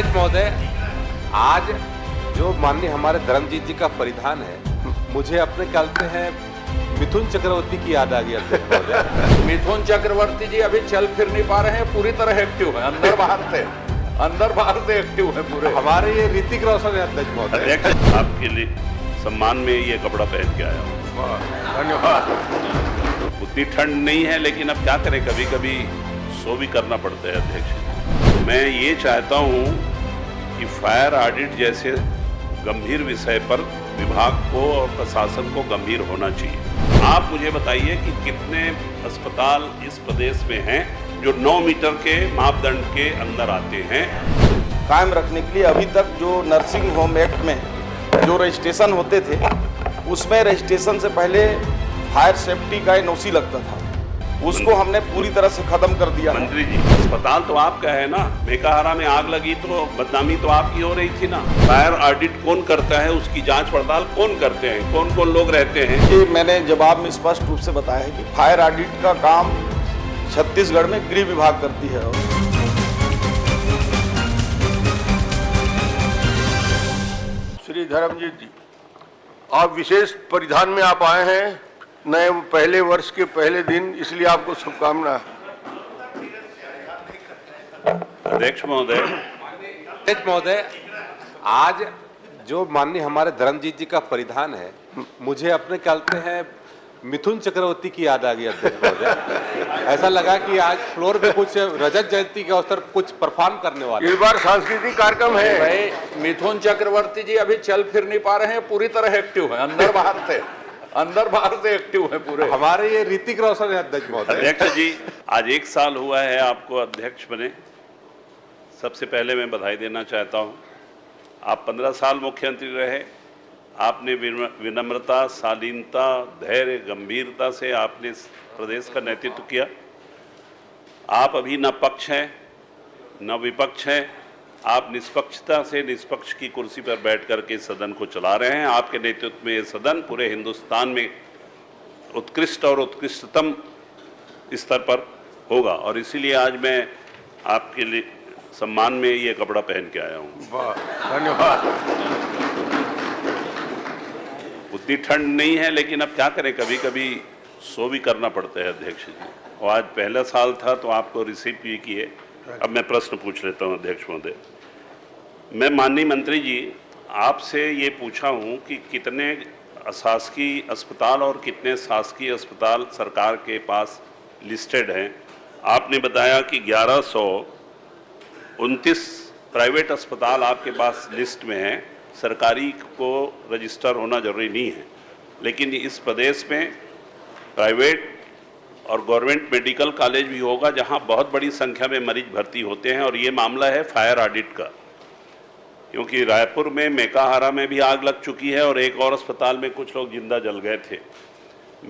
अध्यक्ष महोदय, आज जो माननीय हमारे धर्मजीत जी का परिधान है, मुझे अपने कहते हैं मिथुन चक्रवर्ती की याद आ गई अध्यक्ष महोदय। मिथुन चक्रवर्ती जी अभी चल फिर नहीं पा रहे हैं, पूरी तरह एक्टिव है, अंदर बाहर से एक्टिव है पूरे। हमारे ये ऋतिक रोशन है अध्यक्ष महोदय। अध्यक्ष, आपके लिए सम्मान में ये कपड़ा पहन के आया हूँ। धन्यवाद। उतनी ठंड नहीं है, लेकिन अब क्या करें, कभी कभी सो भी करना पड़ता है अध्यक्ष। मैं ये चाहता हूँ कि फायर ऑडिट जैसे गंभीर विषय पर विभाग को और प्रशासन को गंभीर होना चाहिए। आप मुझे बताइए कि कितने अस्पताल इस प्रदेश में हैं जो 9 मीटर के मापदंड के अंदर आते हैं। कायम रखने के लिए अभी तक जो नर्सिंग होम एक्ट में जो रजिस्ट्रेशन होते थे, उसमें रजिस्ट्रेशन से पहले फायर सेफ्टी का एनओसी लगता था, उसको हमने पूरी तरह से खत्म कर दिया। मंत्री जी, अस्पताल तो आपका है ना। मेकाहारा में आग लगी तो बदनामी तो आपकी हो रही थी ना। फायर ऑडिट कौन करता है, उसकी जांच पड़ताल कौन करते हैं, कौन कौन लोग रहते हैं? ये मैंने जवाब में स्पष्ट रूप से बताया है कि फायर ऑडिट का काम छत्तीसगढ़ में गृह विभाग करती है। श्री धर्मजीत जी, आप विशेष परिधान में आप आए हैं नए पहले वर्ष के पहले दिन, इसलिए आपको शुभकामना। अध्यक्ष महोदय, आज जो माननीय हमारे धर्मजीत जी का परिधान है, मुझे अपने कहते हैं मिथुन चक्रवर्ती की याद आ गई अध्यक्ष महोदय। ऐसा लगा कि आज फ्लोर पे कुछ रजत जयंती के अवसर कुछ परफॉर्म करने वाले। इस बार सांस्कृतिक कार्यक्रम है। भाई मिथुन चक्रवर्ती जी अभी चल फिर नहीं पा रहे हैं, पूरी तरह एक्टिव है, अंदर बाहर से एक्टिव है पूरे। हमारे ये ऋतिक रोशन है अध्यक्ष महोदय। अध्यक्ष जी, आज 1 साल हुआ है आपको अध्यक्ष बने। सबसे पहले मैं बधाई देना चाहता हूं। आप 15 साल मुख्यमंत्री रहे। आपने विनम्रता, शालीनता, धैर्य, गंभीरता से आपने प्रदेश का नेतृत्व किया। आप अभी न पक्ष हैं न विपक्ष हैं। आप निष्पक्षता से निष्पक्ष की कुर्सी पर बैठ करके सदन को चला रहे हैं। आपके नेतृत्व में ये सदन पूरे हिंदुस्तान में उत्कृष्ट और उत्कृष्टतम स्तर पर होगा, और इसीलिए आज मैं आपके लिए सम्मान में ये कपड़ा पहन के आया हूँ। धन्यवाद। उतनी ठंड नहीं है, लेकिन अब क्या करें, कभी कभी सो भी करना पड़ता है अध्यक्ष जी। और आज पहला साल था तो आपको रिसीव भी किए। अब मैं प्रश्न पूछ लेता हूं अध्यक्ष महोदय। मैं माननीय मंत्री जी आपसे ये पूछा हूं कि कितने अशासकीय अस्पताल और कितने शासकीय अस्पताल सरकार के पास लिस्टेड हैं। आपने बताया कि 1129 प्राइवेट अस्पताल आपके पास लिस्ट में हैं। सरकारी को रजिस्टर होना जरूरी नहीं है, लेकिन इस प्रदेश में प्राइवेट और गवर्नमेंट मेडिकल कॉलेज भी होगा जहां बहुत बड़ी संख्या में मरीज भर्ती होते हैं। और ये मामला है फायर ऑडिट का, क्योंकि रायपुर में मेकाहारा में भी आग लग चुकी है और एक और अस्पताल में कुछ लोग जिंदा जल गए थे।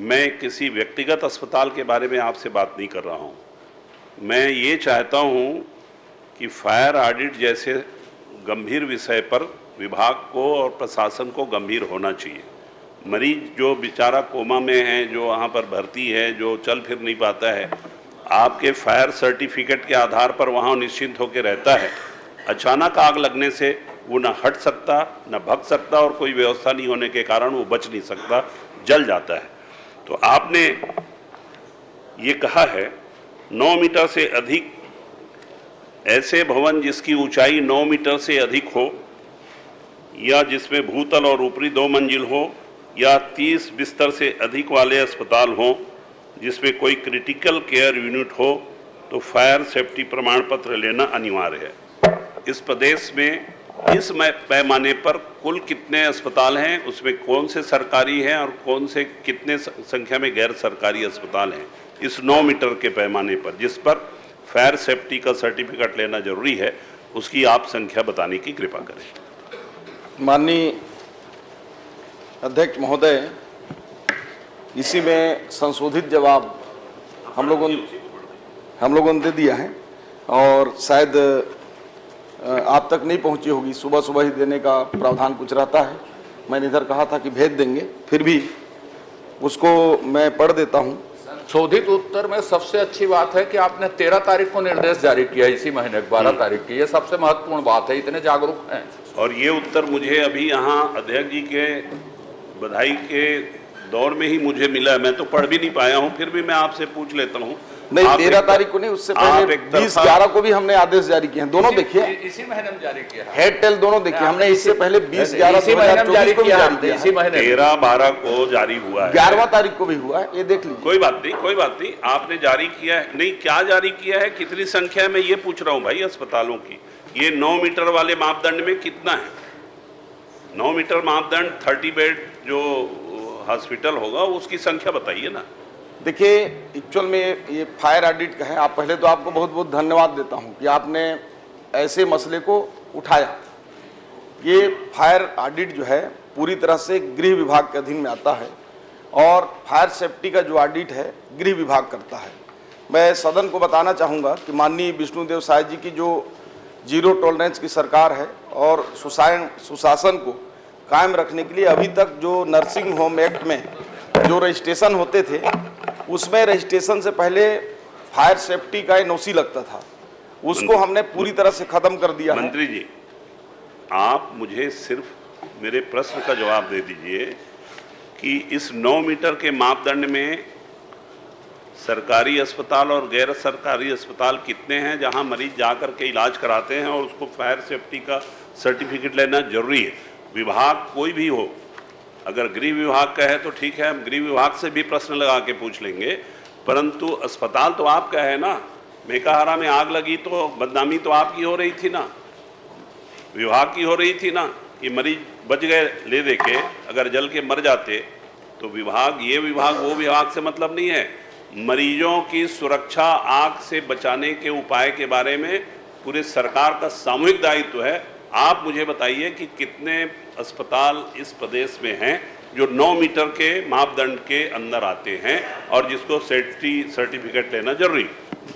मैं किसी व्यक्तिगत अस्पताल के बारे में आपसे बात नहीं कर रहा हूं। मैं ये चाहता हूं कि फायर ऑडिट जैसे गंभीर विषय पर विभाग को और प्रशासन को गंभीर होना चाहिए। मरीज जो बेचारा कोमा में है, जो वहाँ पर भर्ती है, जो चल फिर नहीं पाता है, आपके फायर सर्टिफिकेट के आधार पर वहाँ निश्चिंत होकर रहता है। अचानक आग लगने से वो न हट सकता, न भग सकता, और कोई व्यवस्था नहीं होने के कारण वो बच नहीं सकता, जल जाता है। तो आपने ये कहा है 9 मीटर से अधिक ऐसे भवन जिसकी ऊंचाई 9 मीटर से अधिक हो, या जिसमें भूतल और ऊपरी 2 मंजिल हो, या 30 बिस्तर से अधिक वाले अस्पताल हों जिसमें कोई क्रिटिकल केयर यूनिट हो, तो फायर सेफ्टी प्रमाण पत्र लेना अनिवार्य है। इस प्रदेश में इस पैमाने पर कुल कितने अस्पताल हैं, उसमें कौन से सरकारी हैं और कौन से कितने संख्या में गैर सरकारी अस्पताल हैं, इस 9 मीटर के पैमाने पर जिस पर फायर सेफ्टी का सर्टिफिकेट लेना जरूरी है, उसकी आप संख्या बताने की कृपा करें। माननीय अध्यक्ष महोदय, इसी में संशोधित जवाब हम लोगों ने दे दिया है, और शायद आप तक नहीं पहुंची होगी। सुबह सुबह ही देने का प्रावधान कुछ रहता है। मैंने इधर कहा था कि भेज देंगे, फिर भी उसको मैं पढ़ देता हूं। शोधित उत्तर में सबसे अच्छी बात है कि आपने 13 तारीख को निर्देश जारी किया, इसी महीने 12 तारीख की। ये सबसे महत्वपूर्ण बात है, इतने जागरूक हैं। और ये उत्तर मुझे अभी यहाँ अध्यक्ष जी के बधाई के दौर में ही मुझे मिला। मैं तो पढ़ भी नहीं पाया हूँ, फिर भी मैं आपसे पूछ लेता हूँ। नहीं, 13 तारीख को नहीं, उससे पहले 20/11 को भी हमने आदेश जारी किए हैं। दोनों देखिए, इसी महीने में जारी किया है। हेड टेल दोनों देखिए, हमने इससे पहले 20/11 इसी महीने में जारी किया है, किया इसी महीने 13-12 को जारी हुआ है, 11वां तारीख को भी हुआ है, ये देख लीजिए। कोई बात नहीं, कोई बात नहीं। आपने जारी किया है, नहीं क्या जारी किया है, कितनी संख्या है, मैं ये पूछ रहा हूँ भाई अस्पतालों की। ये 9 मीटर वाले मापदंड में कितना है? 9 मीटर मापदंड 30 बेड जो हॉस्पिटल होगा उसकी संख्या बताइए ना। देखिए, एक्चुअल में ये फायर ऑडिट का है। आप पहले तो आपको बहुत बहुत धन्यवाद देता हूं कि आपने ऐसे मसले को उठाया। ये फायर ऑडिट जो है पूरी तरह से गृह विभाग के अधीन में आता है और फायर सेफ्टी का जो ऑडिट है गृह विभाग करता है। मैं सदन को बताना चाहूँगा कि माननीय विष्णुदेव साय जी की जो जीरो टॉलरेंस की सरकार है और सुशासन को कायम रखने के लिए अभी तक जो नर्सिंग होम एक्ट में जो रजिस्ट्रेशन होते थे उसमें रजिस्ट्रेशन से पहले फायर सेफ्टी का एनओसी लगता था, उसको हमने पूरी तरह से खत्म कर दिया है। मंत्री जी, आप मुझे सिर्फ मेरे प्रश्न का जवाब दे दीजिए कि इस 9 मीटर के मापदंड में सरकारी अस्पताल और गैर सरकारी अस्पताल कितने हैं जहां मरीज जाकर के इलाज कराते हैं और उसको फायर सेफ्टी का सर्टिफिकेट लेना जरूरी है? विभाग कोई भी हो, अगर गृह विभाग का है तो ठीक है, हम गृह विभाग से भी प्रश्न लगा के पूछ लेंगे, परंतु अस्पताल तो आपका है ना। मेकाहारा में आग लगी तो बदनामी तो आपकी हो रही थी ना, विभाग की हो रही थी ना, कि मरीज बच गए ले दे के, अगर जल के मर जाते तो विभाग, ये विभाग वो विभाग से मतलब नहीं है। मरीजों की सुरक्षा, आग से बचाने के उपाय के बारे में पूरे सरकार का सामूहिक दायित्व है। आप मुझे बताइए कि कितने अस्पताल इस प्रदेश में हैं जो 9 मीटर के मापदंड के अंदर आते हैं और जिसको सेफ्टी सर्टिफिकेट लेना जरूरी।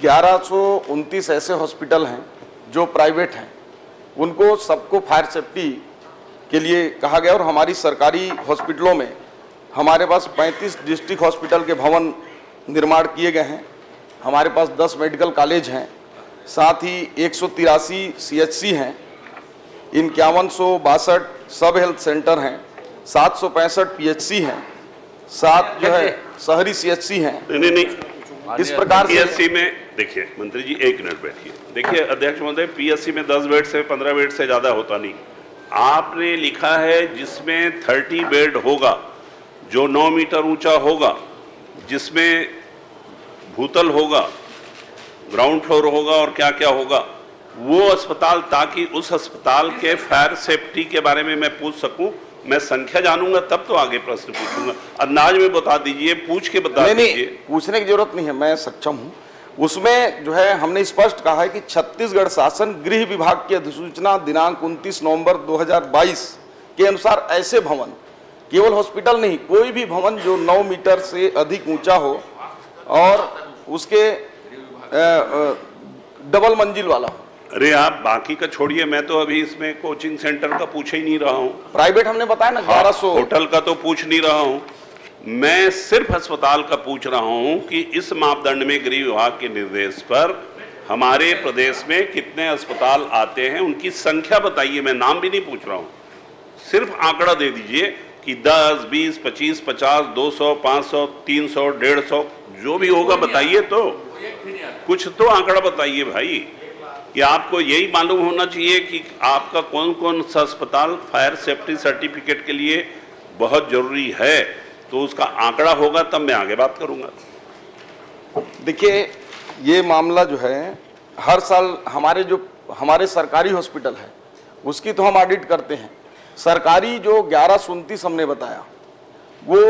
1129 ऐसे हॉस्पिटल हैं जो प्राइवेट हैं, उनको सबको फायर सेफ्टी के लिए कहा गया। और हमारी सरकारी हॉस्पिटलों में हमारे पास 35 डिस्ट्रिक्ट हॉस्पिटल के भवन निर्माण किए गए हैं। हमारे पास 10 मेडिकल कॉलेज हैं, साथ ही 183 CHC हैं, 5162 सब हेल्थ सेंटर हैं, 765 PHC हैं, 7 जो है शहरी CHC हैं। नहीं, इस प्रकार से PSC में देखिए मंत्री जी, 1 मिनट बैठिए। देखिए अध्यक्ष महोदय, PSC में 10 बेड से 15 बेड से ज्यादा होता नहीं। आपने लिखा है जिसमें 30 बेड होगा, जो 9 मीटर ऊंचा होगा, जिसमें भूतल होगा, ग्राउंड फ्लोर होगा और क्या क्या होगा, वो अस्पताल, ताकि उस अस्पताल के फायर सेफ्टी के बारे में मैं पूछ सकूं। मैं संख्या जानूंगा तब तो आगे प्रश्न पूछूंगा। अंदाज में बता दीजिए, पूछ के बता दीजिए। नहीं, पूछने की जरूरत नहीं है, मैं सक्षम हूं। उसमें जो है हमने स्पष्ट कहा है कि छत्तीसगढ़ शासन गृह विभाग की अधिसूचना दिनांक 29 नवंबर 2022 के अनुसार ऐसे भवन, केवल हॉस्पिटल नहीं, कोई भी भवन जो 9 मीटर से अधिक ऊंचा हो और उसके डबल मंजिल वाला हो। अरे आप बाकी का छोड़िए, मैं तो अभी इसमें कोचिंग सेंटर का पूछ ही नहीं रहा हूँ। प्राइवेट हमने बताया ना 1100। होटल का तो पूछ नहीं रहा हूँ, मैं सिर्फ अस्पताल का पूछ रहा हूँ कि इस मापदंड में गृह विभाग के निर्देश पर हमारे प्रदेश में कितने अस्पताल आते हैं, उनकी संख्या बताइए। मैं नाम भी नहीं पूछ रहा हूँ, सिर्फ आंकड़ा दे दीजिए कि 10, 20, 25, 50, 200, 500, 300, 150 जो भी होगा बताइए। तो कुछ तो आंकड़ा बताइए भाई, कि आपको यही मालूम होना चाहिए कि आपका कौन कौन सा अस्पताल फायर सेफ्टी सर्टिफिकेट के लिए बहुत जरूरी है। तो उसका आंकड़ा होगा तब मैं आगे बात करूंगा। देखिए, ये मामला जो है हर साल हमारे सरकारी हॉस्पिटल है उसकी तो हम ऑडिट करते हैं। सरकारी जो 1129 हमने बताया वो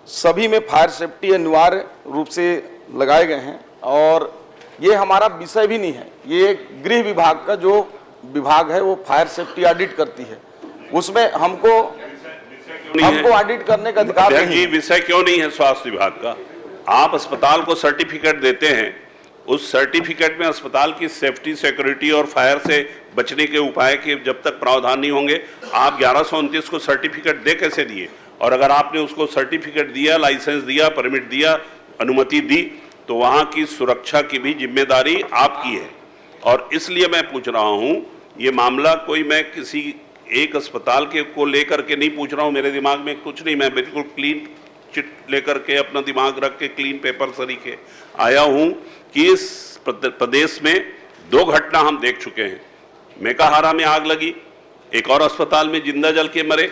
सभी में फायर सेफ्टी अनिवार्य रूप से लगाए गए हैं और ये हमारा विषय भी नहीं है। ये गृह विभाग का जो विभाग है वो फायर सेफ्टी ऑडिट करती है, उसमें हमको ऑडिट करने का अधिकार नहीं है। विषय क्यों नहीं है स्वास्थ्य विभाग का? आप अस्पताल को सर्टिफिकेट देते हैं, उस सर्टिफिकेट में अस्पताल की सेफ्टी, सिक्योरिटी और फायर से बचने के उपाय के जब तक प्रावधान नहीं होंगे, आप 1129 को सर्टिफिकेट दे कैसे दिए? और अगर आपने उसको सर्टिफिकेट दिया, लाइसेंस दिया, परमिट दिया, अनुमति दी तो वहां की सुरक्षा की भी जिम्मेदारी आपकी है। और इसलिए मैं पूछ रहा हूं, ये मामला कोई मैं किसी एक अस्पताल के को लेकर के नहीं पूछ रहा हूं, मेरे दिमाग में कुछ नहीं, मैं बिल्कुल क्लीन चिट लेकर के अपना दिमाग रख के क्लीन पेपर सरीखे आया हूं कि इस प्रदेश में 2 घटना हम देख चुके हैं। मेकाहारा में आग लगी, एक और अस्पताल में जिंदा जल के मरे।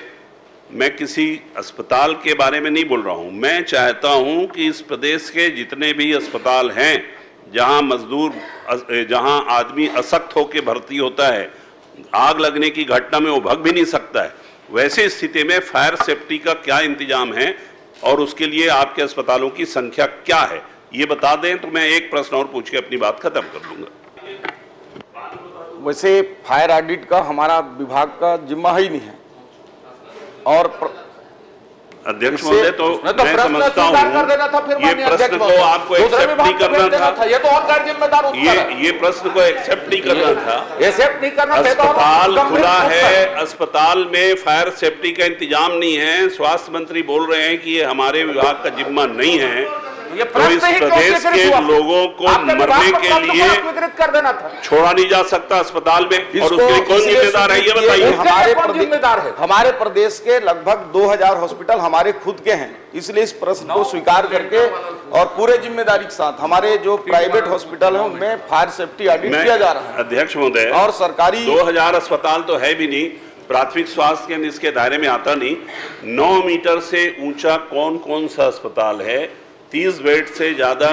मैं किसी अस्पताल के बारे में नहीं बोल रहा हूं, मैं चाहता हूं कि इस प्रदेश के जितने भी अस्पताल हैं जहां मजदूर, जहां आदमी असक्त होकर भर्ती होता है, आग लगने की घटना में वो भग भी नहीं सकता है, वैसे स्थिति में फायर सेफ्टी का क्या इंतजाम है और उसके लिए आपके अस्पतालों की संख्या क्या है, ये बता दें तो मैं एक प्रश्न और पूछ के अपनी बात खत्म कर दूंगा। वैसे फायर ऑडिट का हमारा विभाग का जिम्मा ही नहीं है। और अध्यक्ष महोदय, तो मैं समझता हूँ ये प्रश्न को आपको एक्सेप्ट नहीं करना था, ये तो और गैर जिम्मेदार उत्तर है। ये प्रश्न को एक्सेप्ट नहीं करना था, एक्सेप्ट नहीं करना। अस्पताल खुला है, अस्पताल में फायर सेफ्टी का इंतजाम नहीं है, स्वास्थ्य मंत्री बोल रहे हैं कि ये हमारे विभाग का जिम्मा नहीं है, तो इस प्रदेश के लोगों को मरने के लिए छोड़ा नहीं जा सकता अस्पताल में, और उसके लिए कौन जिम्मेदार है ये बताइए। हमारे प्रदेश के लगभग 2000 हॉस्पिटल हमारे खुद के हैं, इसलिए इस प्रश्न को स्वीकार करके और पूरे जिम्मेदारी के साथ हमारे जो प्राइवेट हॉस्पिटल है उनमें फायर सेफ्टी ऑडिट किया जा रहा है। अध्यक्ष महोदय, और सरकारी 2000 अस्पताल तो है भी नहीं, प्राथमिक स्वास्थ्य केंद्र इसके दायरे में आता नहीं। 9 मीटर से ऊंचा कौन कौन सा अस्पताल है, 30 बेड से ज्यादा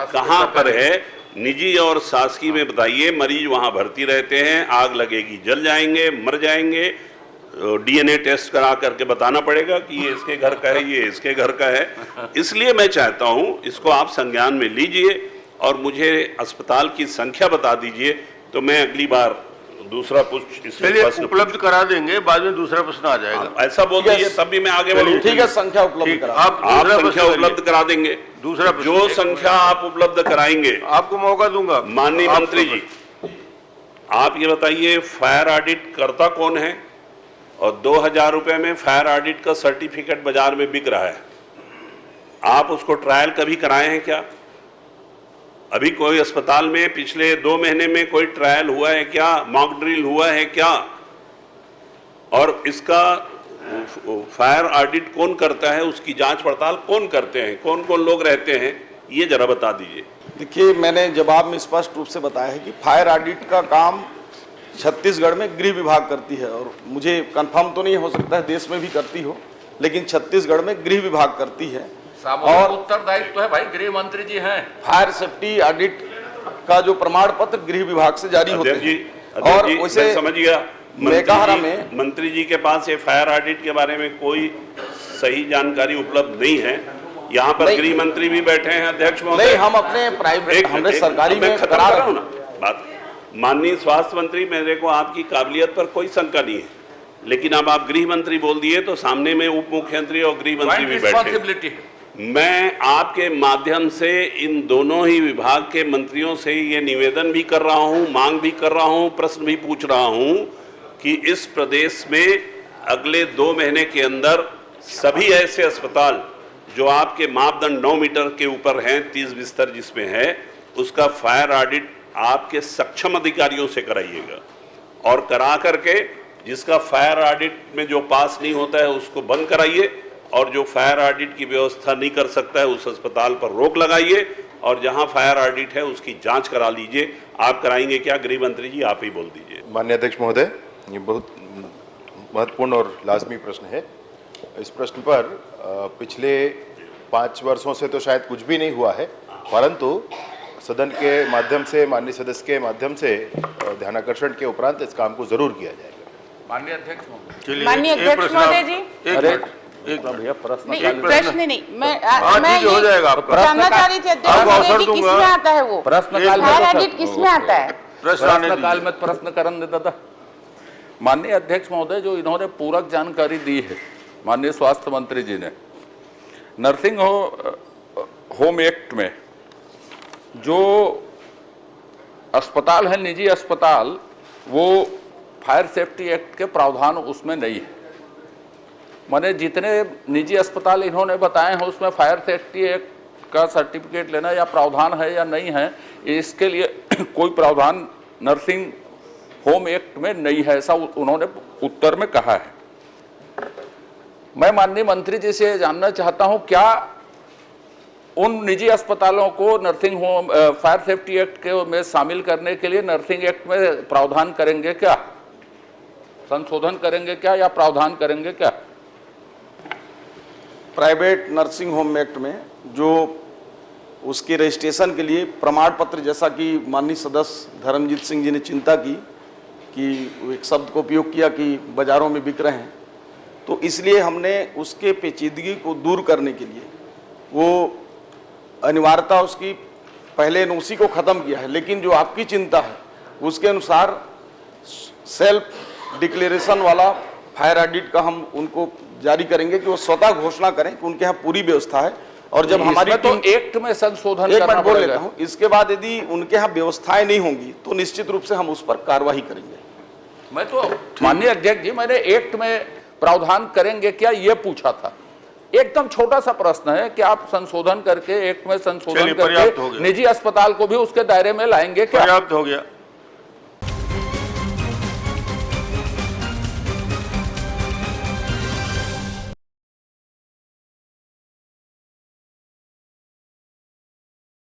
कहां पर है, निजी और शासकीय में बताइए। मरीज वहां भर्ती रहते हैं, आग लगेगी जल जाएंगे, मर जाएंगे, डीएनए टेस्ट करा करके बताना पड़ेगा कि ये इसके घर का है, ये इसके घर का है। इसलिए मैं चाहता हूं इसको आप संज्ञान में लीजिए और मुझे अस्पताल की संख्या बता दीजिए, तो मैं अगली बार दूसरा प्रश्न उपलब्ध करा देंगे, बाद में दूसरा प्रश्न आ जाएगा। ऐसा बोल दीजिए तब भी मैं आगे बढ़ूं। ठीक है, संख्या उपलब्ध करा, आप संख्या उपलब्ध करा देंगे। दूसरा जो संख्या आप उपलब्ध कराएंगे आपको मौका दूंगा। माननीय मंत्री जी, आप ये बताइए फायर ऑडिट करता कौन है, और 2000 रुपए में फायर ऑडिट का सर्टिफिकेट बाजार में बिक रहा है, आप उसको ट्रायल कभी कराए हैं क्या? अभी कोई अस्पताल में पिछले 2 महीने में कोई ट्रायल हुआ है क्या, मॉक ड्रिल हुआ है क्या? और इसका फायर ऑडिट कौन करता है, उसकी जांच पड़ताल कौन करते हैं, कौन कौन लोग रहते हैं, ये जरा बता दीजिए। देखिए, मैंने जवाब में स्पष्ट रूप से बताया है कि फायर ऑडिट का काम छत्तीसगढ़ में गृह विभाग करती है, और मुझे कंफर्म तो नहीं हो सकता है देश में भी करती हो, लेकिन छत्तीसगढ़ में गृह विभाग करती है। और उत्तरदायित्व है भाई, गृह मंत्री जी हैं। फायर सेफ्टी ऑडिट का जो प्रमाण पत्र गृह विभाग से जारी होते हैं। और वैसे समझ गया, मेकाहारा में मंत्री जी के पास ये फायर ऑडिट के बारे में कोई सही जानकारी उपलब्ध नहीं है। यहाँ पर गृह मंत्री भी बैठे हैं अध्यक्ष महोदय। नहीं, हम अपने प्राइवेट, हमने सरकारी में करा रहे हैं बात। माननीय स्वास्थ्य मंत्री, मेरे को आपकी काबिलियत पर कोई शंका नहीं है, लेकिन अब आप गृह मंत्री बोल दिए तो सामने में उप मुख्यमंत्री और गृह मंत्री भी बैठे। मैं आपके माध्यम से इन दोनों ही विभाग के मंत्रियों से ये निवेदन भी कर रहा हूं, मांग भी कर रहा हूं, प्रश्न भी पूछ रहा हूं कि इस प्रदेश में अगले 2 महीने के अंदर सभी ऐसे अस्पताल जो आपके मापदंड 9 मीटर के ऊपर हैं, 30 बिस्तर जिसमें है, उसका फायर ऑडिट आपके सक्षम अधिकारियों से कराइएगा, और करा करके जिसका फायर ऑडिट में जो पास नहीं होता है उसको बंद कराइए, और जो फायर ऑडिट की व्यवस्था नहीं कर सकता है उस अस्पताल पर रोक लगाइए, और जहां फायर ऑडिट है उसकी जांच करा लीजिए। आप कराएंगे क्या गृह मंत्री जी, आप ही बोल दीजिए। माननीय अध्यक्ष महोदय, ये बहुत महत्वपूर्ण और लाजमी प्रश्न है। इस प्रश्न पर पिछले 5 वर्षों से तो शायद कुछ भी नहीं हुआ है, परंतु सदन के माध्यम से, माननीय सदस्य के माध्यम से ध्यानाकर्षण के उपरांत इस काम को जरूर किया जाएगा। माननीय अध्यक्ष महोदय, माननीय अध्यक्ष महोदय जी, एक प्रश्न नहीं, मैं हो जाएगा आपका। जानना चाह रही थी अध्यक्ष महोदय जी, किसमें आता है वो प्रश्नकाल फायर ऑडिट, किसमें आता है? प्रश्नकाल में प्रश्न करने देता। माननीय अध्यक्ष महोदय, जो इन्होंने पूरक जानकारी दी है माननीय स्वास्थ्य मंत्री जी ने, नर्सिंग होम एक्ट में जो अस्पताल है, निजी अस्पताल, वो फायर सेफ्टी एक्ट के प्रावधान उसमें नहीं है। माने जितने निजी अस्पताल इन्होंने बताए हैं उसमें फायर सेफ्टी एक्ट का सर्टिफिकेट लेना या प्रावधान है या नहीं है, इसके लिए कोई प्रावधान नर्सिंग होम एक्ट में नहीं है, ऐसा उन्होंने उत्तर में कहा है। मैं माननीय मंत्री जी से जानना चाहता हूं, क्या उन निजी अस्पतालों को nursing home fire safety act के में शामिल करने के लिए नर्सिंग एक्ट में प्रावधान करेंगे क्या, संशोधन करेंगे क्या या प्रावधान करेंगे क्या? प्राइवेट नर्सिंग होम एक्ट में जो उसके रजिस्ट्रेशन के लिए प्रमाण पत्र, जैसा कि माननीय सदस्य धर्मजीत सिंह जी ने चिंता की कि एक शब्द को उपयोग किया कि बाजारों में बिक रहे हैं, तो इसलिए हमने उसके पेचीदगी को दूर करने के लिए वो अनिवार्यता उसकी पहले एनओसी को ख़त्म किया है। लेकिन जो आपकी चिंता है उसके अनुसार सेल्फ डिक्लेरेशन वाला फायर ऑडिट का हम उनको जारी करेंगे कि वो स्वतः घोषणा करें कि उनके यहाँ पूरी व्यवस्था है। और जब हमारी तो एक्ट में संशोधन एक करना मिनट बोल पड़ेगा। लेता हूँ, इसके बाद यदि उनके यहाँ व्यवस्थाएं नहीं होंगी तो निश्चित रूप से हम उस पर कार्रवाई करेंगे। मैं तो माननीय अध्यक्ष जी, मैंने एक्ट में प्रावधान करेंगे क्या ये पूछा था। एकदम छोटा सा प्रश्न है कि आप संशोधन करके एक्ट में संशोधन करके निजी अस्पताल को भी उसके दायरे में लाएंगे क्या? पर्याप्त हो गया।